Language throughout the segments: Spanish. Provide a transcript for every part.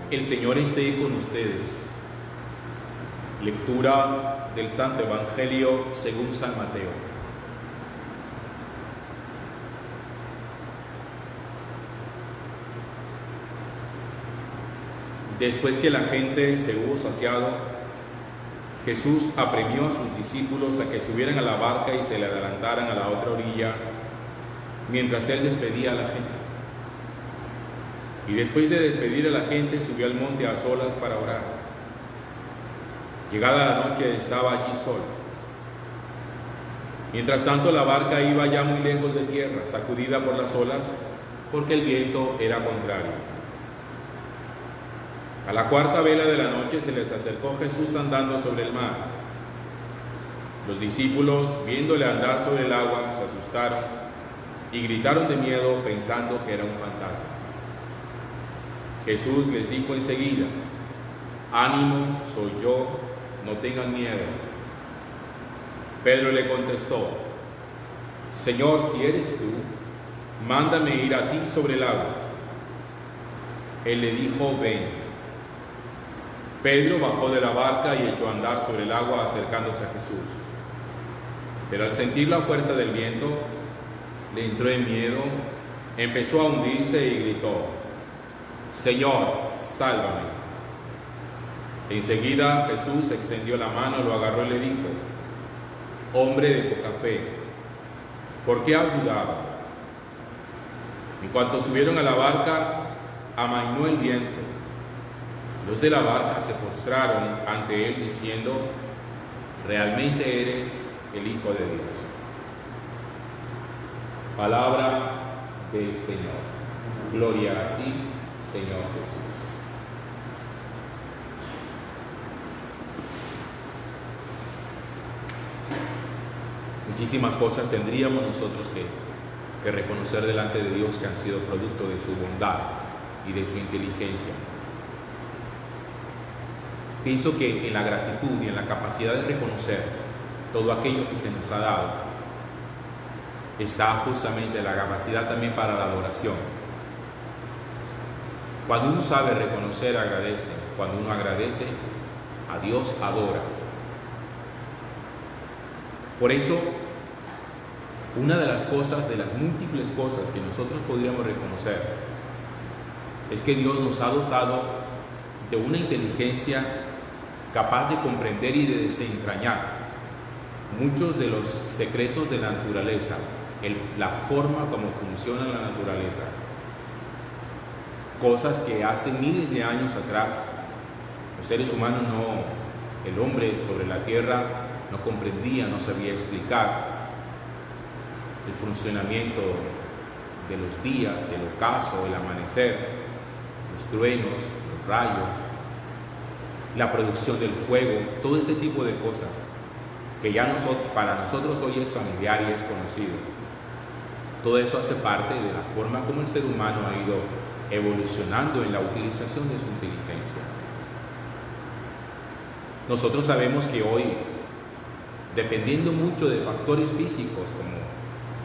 El Señor esté con ustedes. Lectura del Santo Evangelio según San Mateo. Después que la gente se hubo saciado, Jesús apremió a sus discípulos a que subieran a la barca y se le adelantaran a la otra orilla, mientras él despedía a la gente. Y después de despedir a la gente, subió al monte a solas para orar. Llegada la noche, estaba allí solo. Mientras tanto, la barca iba ya muy lejos de tierra, sacudida por las olas, porque el viento era contrario. A la cuarta vela de la noche se les acercó Jesús andando sobre el mar. Los discípulos, viéndole andar sobre el agua, se asustaron y gritaron de miedo pensando que era un fantasma. Jesús les dijo enseguida: «Ánimo, soy yo, no tengan miedo». Pedro le contestó: «Señor, si eres tú, mándame ir a ti sobre el agua». Él le dijo: «Ven». Pedro bajó de la barca y echó a andar sobre el agua acercándose a Jesús. Pero al sentir la fuerza del viento, le entró en miedo, empezó a hundirse y gritó: «Señor, sálvame». Enseguida Jesús extendió la mano, lo agarró y le dijo: «Hombre de poca fe, ¿por qué has dudado?». En cuanto subieron a la barca, amainó el viento. Los de la barca se postraron ante él diciendo: «Realmente eres el Hijo de Dios». Palabra del Señor. Gloria a ti, Señor Jesús. Muchísimas cosas tendríamos nosotros que reconocer delante de Dios que han sido producto de su bondad y de su inteligencia. Pienso que en la gratitud y en la capacidad de reconocer todo aquello que se nos ha dado está justamente la capacidad también para la adoración. Cuando uno sabe reconocer, agradece. Cuando uno agradece, a Dios adora. Por eso, una de las cosas, de las múltiples cosas que nosotros podríamos reconocer, es que Dios nos ha dotado de una inteligencia capaz de comprender y de desentrañar muchos de los secretos de la naturaleza, la forma como funciona la naturaleza. Cosas que hace miles de años atrás los seres humanos el hombre sobre la tierra no comprendía, no sabía explicar el funcionamiento de los días, el ocaso, el amanecer, los truenos, los rayos, la producción del fuego, todo ese tipo de cosas que ya para nosotros hoy es familiar y es conocido. Todo eso hace parte de la forma como el ser humano ha ido evolucionando en la utilización de su inteligencia. Nosotros sabemos que hoy, dependiendo mucho de factores físicos como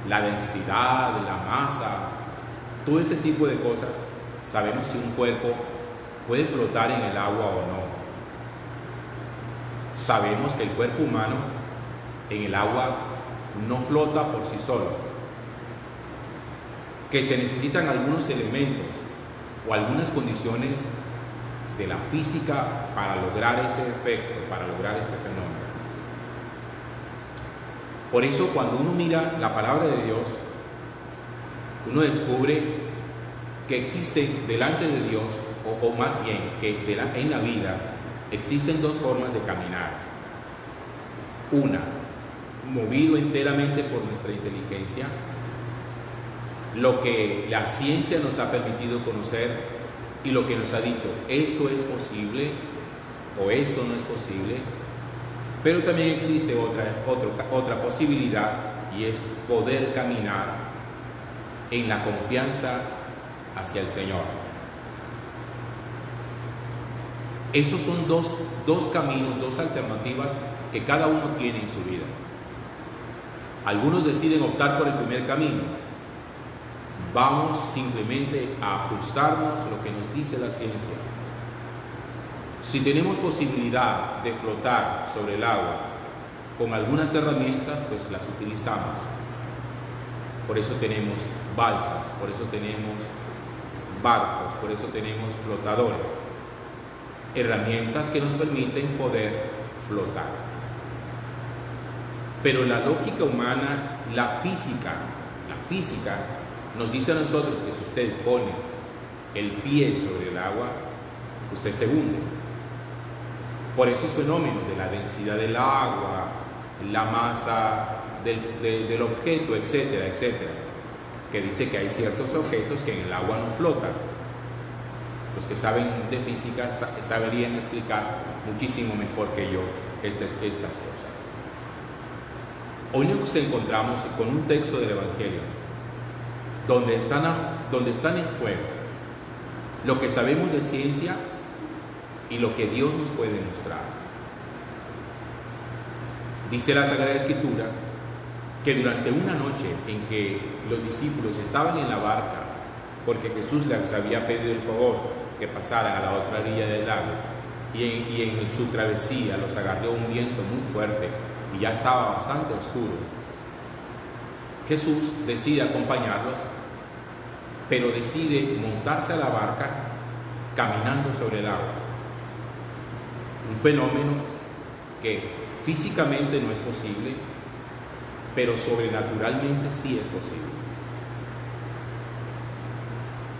la densidad, la masa, todo ese tipo de cosas, sabemos si un cuerpo puede flotar en el agua o no. Sabemos que el cuerpo humano en el agua no flota por sí solo, que se necesitan algunos elementos o algunas condiciones de la física para lograr ese efecto, para lograr ese fenómeno. Por eso, cuando uno mira la palabra de Dios, uno descubre que existe delante de Dios, o más bien que en la vida existen dos formas de caminar. Una, movido enteramente por nuestra inteligencia, lo que la ciencia nos ha permitido conocer y lo que nos ha dicho, esto es posible o esto no es posible. Pero también existe otra posibilidad, y es poder caminar en la confianza hacia el Señor. Esos son dos caminos, dos alternativas que cada uno tiene en su vida. Algunos deciden optar por el primer camino. Vamos simplemente a ajustarnos a lo que nos dice la ciencia. Si tenemos posibilidad de flotar sobre el agua con algunas herramientas, pues las utilizamos. Por eso tenemos balsas, por eso tenemos barcos, por eso tenemos flotadores. Herramientas que nos permiten poder flotar. Pero la lógica humana, la física nos dice a nosotros que si usted pone el pie sobre el agua, usted se hunde. Por esos fenómenos de la densidad del agua, la masa del objeto, etcétera, etcétera, que dice que hay ciertos objetos que en el agua no flotan. Los que saben de física saberían explicar muchísimo mejor que yo estas cosas. Hoy nos encontramos con un texto del Evangelio donde están en juego lo que sabemos de ciencia y lo que Dios nos puede mostrar. Dice la Sagrada Escritura que durante una noche en que los discípulos estaban en la barca, porque Jesús les había pedido el favor que pasaran a la otra orilla del lago, y en su travesía los agarró un viento muy fuerte y ya estaba bastante oscuro, Jesús decide acompañarlos, pero decide montarse a la barca caminando sobre el agua. Un fenómeno que físicamente no es posible, pero sobrenaturalmente sí es posible.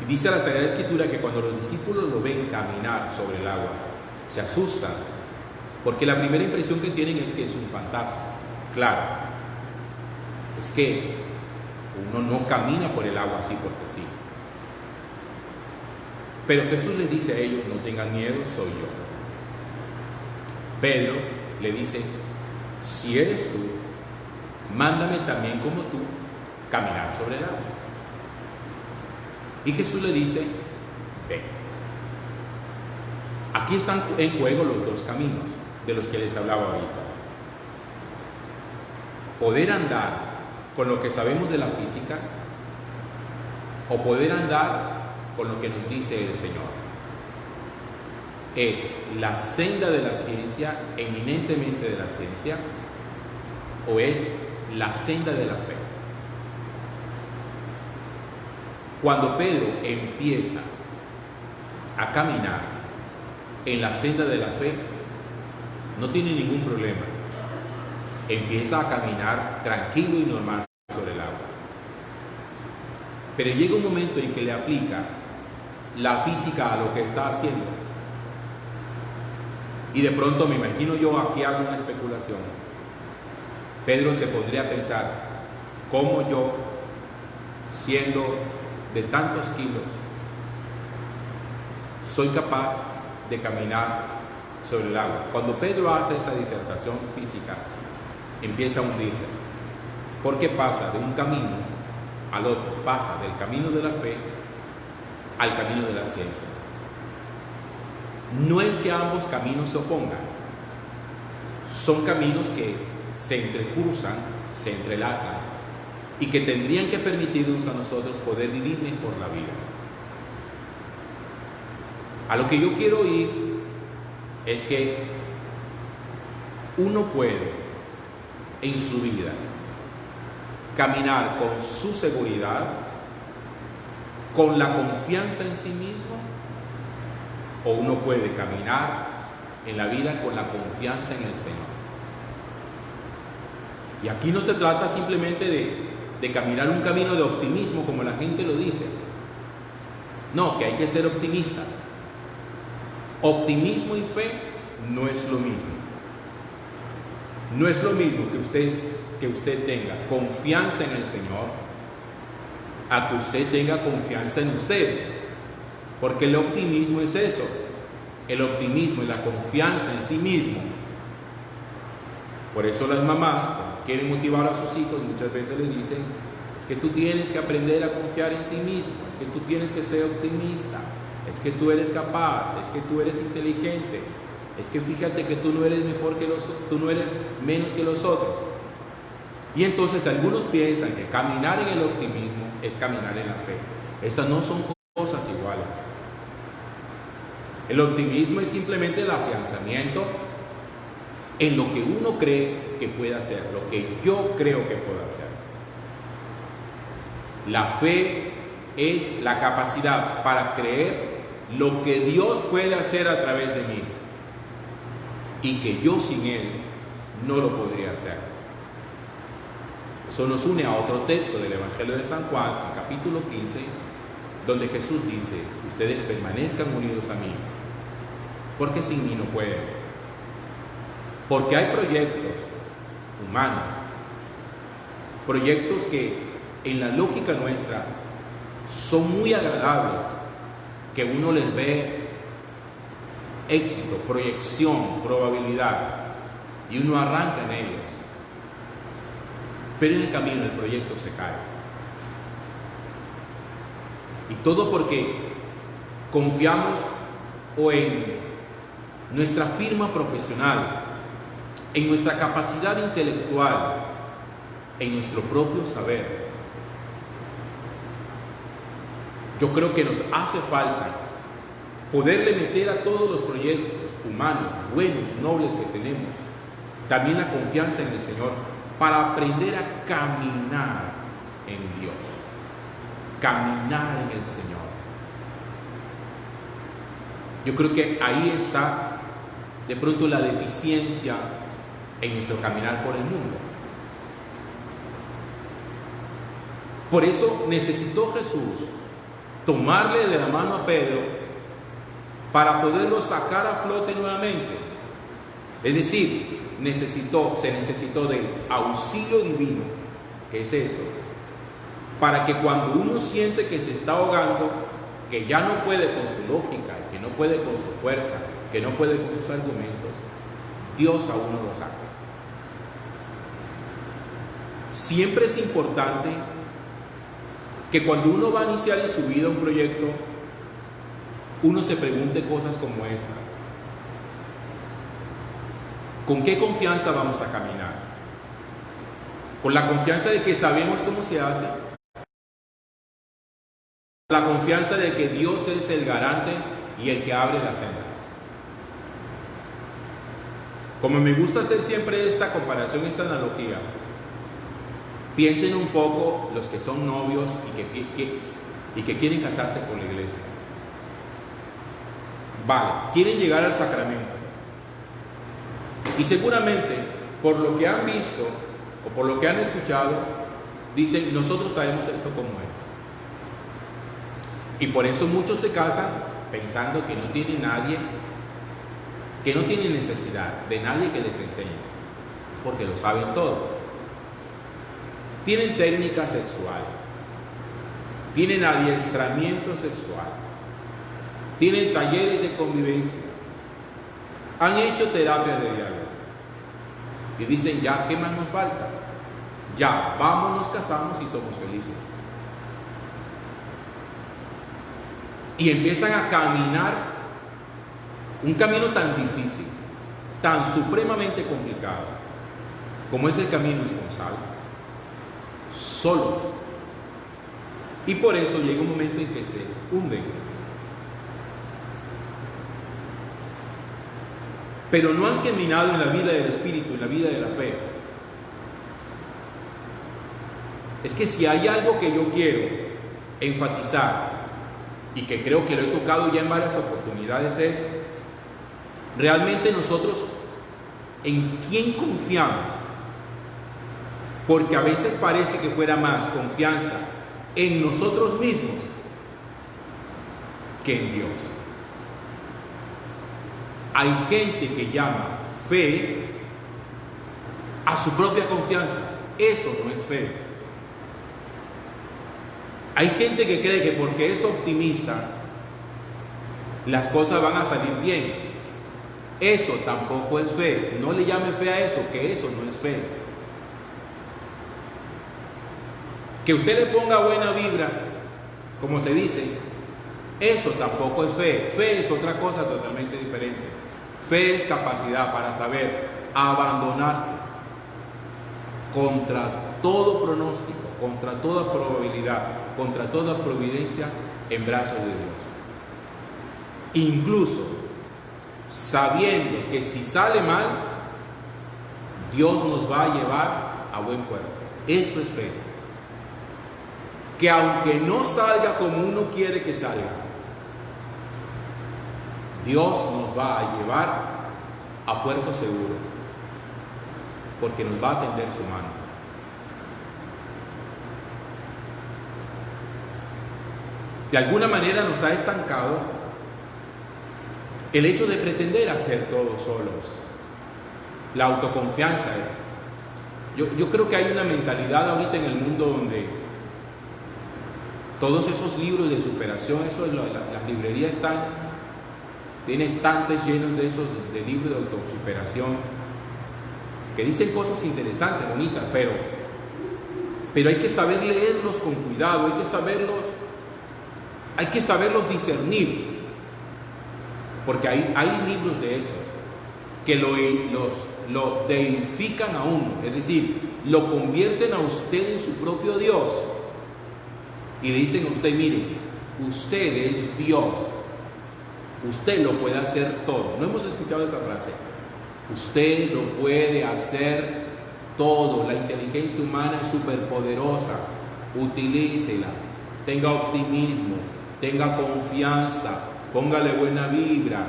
Y dice la Sagrada Escritura que cuando los discípulos lo ven caminar sobre el agua, se asustan, porque la primera impresión que tienen es que es un fantasma. Claro, es que uno no camina por el agua así porque sí. Pero Jesús les dice a ellos: no tengan miedo, soy yo. Pedro le dice: si eres tú, mándame también como tú caminar sobre el agua. Y Jesús le dice: ven. Aquí están en juego los dos caminos de los que les hablaba ahorita. Poder andar con lo que sabemos de la física o poder andar con lo que nos dice el Señor. ¿Es la senda de la ciencia, eminentemente de la ciencia, o es la senda de la fe? Cuando Pedro empieza a caminar en la senda de la fe, no tiene ningún problema. Empieza a caminar tranquilo y normal sobre el agua. Pero llega un momento en que le aplica la física a lo que está haciendo. Y de pronto me imagino yo, aquí hago una especulación, Pedro se podría pensar: ¿cómo yo, siendo de tantos kilos, soy capaz de caminar sobre el agua? Cuando Pedro hace esa disertación física, empieza a hundirse, porque pasa de un camino al otro, pasa del camino de la fe al camino de la ciencia. No es que ambos caminos se opongan, son caminos que se entrecruzan, se entrelazan y que tendrían que permitirnos a nosotros poder vivir mejor la vida. A lo que yo quiero ir es que uno puede en su vida caminar con su seguridad, con la confianza en sí mismo, o uno puede caminar en la vida con la confianza en el Señor. Y aquí no se trata simplemente de caminar un camino de optimismo como la gente lo dice. No, que hay que ser optimista. Optimismo y fe no es lo mismo. No es lo mismo que usted tenga confianza en el Señor a que usted tenga confianza en usted. Porque el optimismo es eso. El optimismo es la confianza en sí mismo. Por eso las mamás, cuando quieren motivar a sus hijos, muchas veces les dicen: es que tú tienes que aprender a confiar en ti mismo, es que tú tienes que ser optimista, es que tú eres capaz, es que tú eres inteligente, es que fíjate que tú no eres tú no eres menos que los otros. Y entonces algunos piensan que caminar en el optimismo es caminar en la fe. Esas no son cosas iguales. El optimismo es simplemente el afianzamiento en lo que uno cree que puede hacer, lo que yo creo que puedo hacer. La fe es la capacidad para creer lo que Dios puede hacer a través de mí y que yo sin Él no lo podría hacer. Eso nos une a otro texto del Evangelio de San Juan, capítulo 15, donde Jesús dice: ustedes permanezcan unidos a mí, porque sin mí no pueden. Porque hay proyectos humanos, proyectos que en la lógica nuestra son muy agradables, que uno les ve éxito, proyección, probabilidad, y uno arranca en ellos. Pero en el camino el proyecto se cae. Y todo porque confiamos o en nuestra firma profesional, en nuestra capacidad intelectual, en nuestro propio saber. Yo creo que nos hace falta poderle meter a todos los proyectos humanos, buenos, nobles que tenemos, también la confianza en el Señor, para aprender a caminar en Dios, caminar en el Señor. Yo creo que ahí está de pronto la deficiencia en nuestro caminar por el mundo. Por eso necesitó Jesús tomarle de la mano a Pedro para poderlo sacar a flote nuevamente. Es decir, se necesitó del auxilio divino, que es eso, para que cuando uno siente que se está ahogando, que ya no puede con su lógica, que no puede con su fuerza, que no puede con sus argumentos, Dios a uno lo saca. Siempre es importante que cuando uno va a iniciar en su vida un proyecto, uno se pregunte cosas como esta: ¿con qué confianza vamos a caminar? ¿Con la confianza de que sabemos cómo se hace? ¿La confianza de que Dios es el garante y el que abre la senda? Como me gusta hacer siempre esta comparación, esta analogía, piensen un poco los que son novios y que quieren casarse con la iglesia. Vale, quieren llegar al sacramento. Y seguramente, por lo que han visto o por lo que han escuchado, dicen: nosotros sabemos esto cómo es. Y por eso muchos se casan pensando que no tienen nadie, que no tienen necesidad de nadie que les enseñe, porque lo saben todo. Tienen técnicas sexuales, tienen adiestramiento sexual, tienen talleres de convivencia, han hecho terapia de diálogo y dicen: ya, ¿qué más nos falta? Ya, vamos, nos casamos y somos felices. Y empiezan a caminar un camino tan difícil, tan supremamente complicado, como es el camino esponsal, solos. Y por eso llega un momento en que se hunden. Pero no han caminado en la vida del Espíritu, en la vida de la fe. Es que si hay algo que yo quiero enfatizar, y que creo que lo he tocado ya en varias oportunidades, es realmente nosotros en quién confiamos. Porque a veces parece que fuera más confianza en nosotros mismos que en Dios. Hay gente que llama fe a su propia confianza. Eso no es fe. Hay gente que cree que porque es optimista, las cosas van a salir bien. Eso tampoco es fe. No le llame fe a eso, que eso no es fe. Que usted le ponga buena vibra, como se dice, eso tampoco es fe. Fe es otra cosa totalmente diferente. Fe es capacidad para saber abandonarse contra todo pronóstico, contra toda probabilidad, contra toda providencia, en brazos de Dios. incluso sabiendo que si sale mal, Dios nos va a llevar a buen puerto. Eso es fe. Que aunque no salga como uno quiere que salga, Dios nos va a llevar a puerto seguro, porque nos va a tender su mano. De alguna manera nos ha estancado el hecho de pretender hacer todo solos, la autoconfianza. Yo creo que hay una mentalidad ahorita en el mundo donde todos esos libros de superación, las librerías tienen estantes llenos de esos de libros de autosuperación que dicen cosas interesantes, bonitas, pero hay que saber leerlos con cuidado, hay que saberlos discernir, porque hay libros de esos que lo deifican a uno, es decir, lo convierten a usted en su propio Dios y le dicen a usted: mire, usted es Dios, usted lo puede hacer todo. ¿No hemos escuchado esa frase? Usted lo puede hacer todo, la inteligencia humana es superpoderosa, utilícela, tenga optimismo, tenga confianza, póngale buena vibra,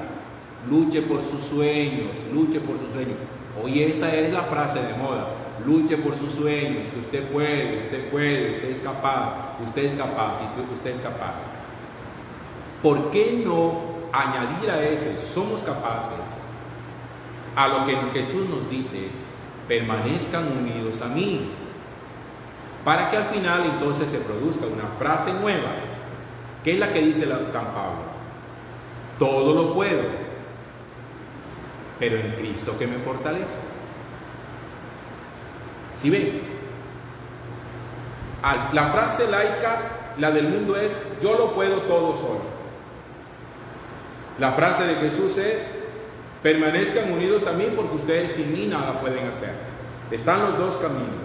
luche por sus sueños, luche por sus sueños. Hoy esa es la frase de moda: luche por sus sueños, que usted puede, usted es capaz, usted es capaz, y usted es capaz. ¿Por qué no añadir a ese somos capaces a lo que Jesús nos dice: permanezcan unidos a mí? Para que al final entonces se produzca una frase nueva, que es la que dice San Pablo: todo lo puedo, pero en Cristo que me fortalece. ¿Sí ven? La frase laica, la del mundo, es: yo lo puedo todo solo. La frase de Jesús es: permanezcan unidos a mí, porque ustedes sin mí nada pueden hacer. Están los dos caminos.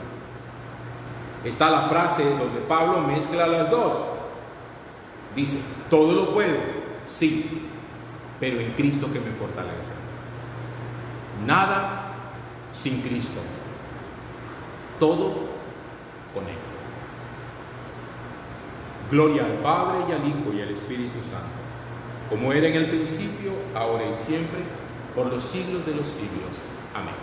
Está la frase donde Pablo mezcla las dos. Dice: todo lo puedo, sí, pero en Cristo que me fortalece. Nada sin Cristo, todo con Él. Gloria al Padre, y al Hijo, y al Espíritu Santo, como era en el principio, ahora y siempre, por los siglos de los siglos. Amén.